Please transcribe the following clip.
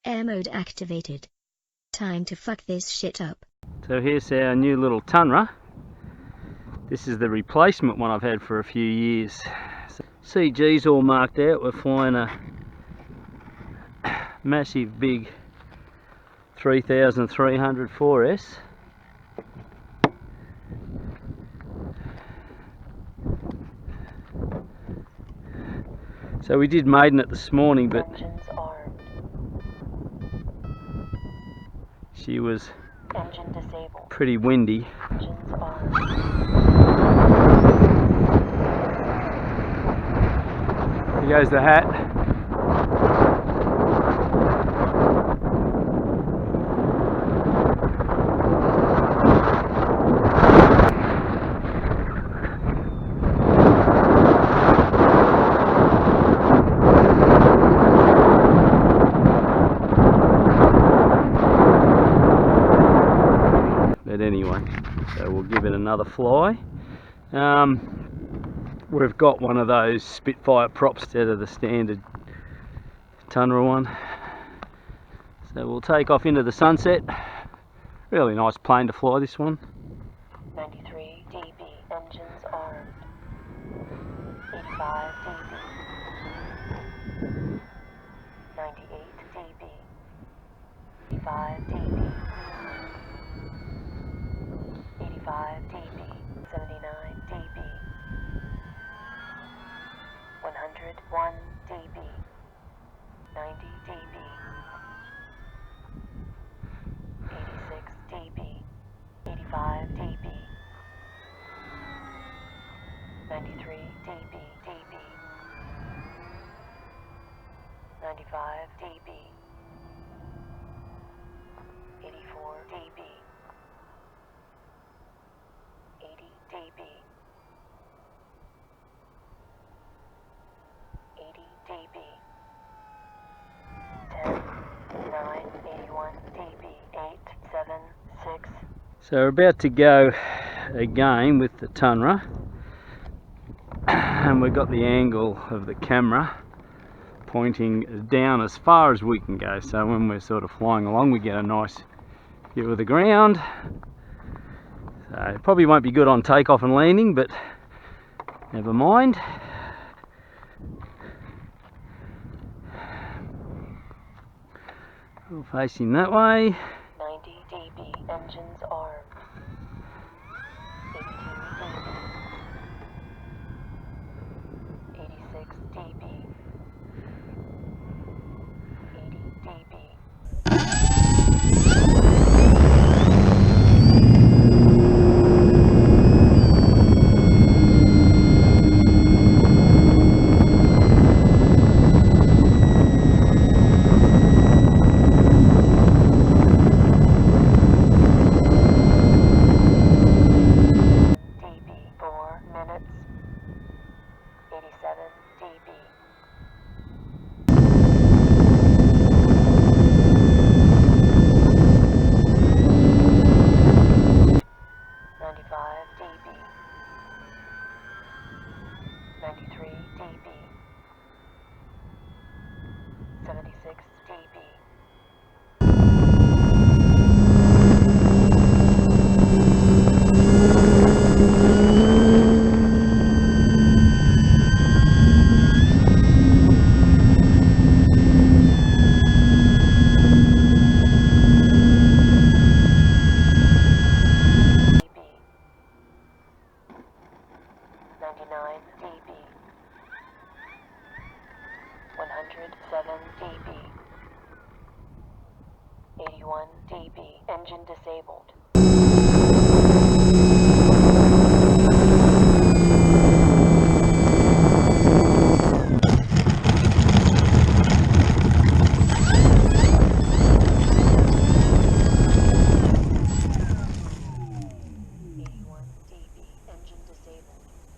Air mode activated. Time to fuck this shit up. So here's our new little Tundra. This is the replacement one I've had for a few years. So CG's all marked out. We're flying a massive big 3300 4S. So we did maiden it this morning, but she was pretty windy. Here goes the hat. But anyway, so we'll give it another fly. We've got one of those Spitfire props instead of the standard Tundra one. So we'll take off into the sunset. Really nice plane to fly, this one. 93 dB, engines armed. 85 dB. 98 dB. 85 dB. 85 dB. 79 dB. 101 dB. 90 dB. 86 dB. 85 dB. 93 dB. 95 dB. 84 dB. 80 dB. 80 dB. 10, 9, 81 dB. 8, 7, 6. So we're about to go again with the Tundra, and we've got the angle of the camera pointing down as far as we can go, so when we're sort of flying along we get a nice view of the ground. So it probably won't be good on takeoff and landing, but never mind. We're facing that way. 90 dB, engines armed. 82 dB. 86 dB. 80 dB. dB. 81 dB. Engine disabled.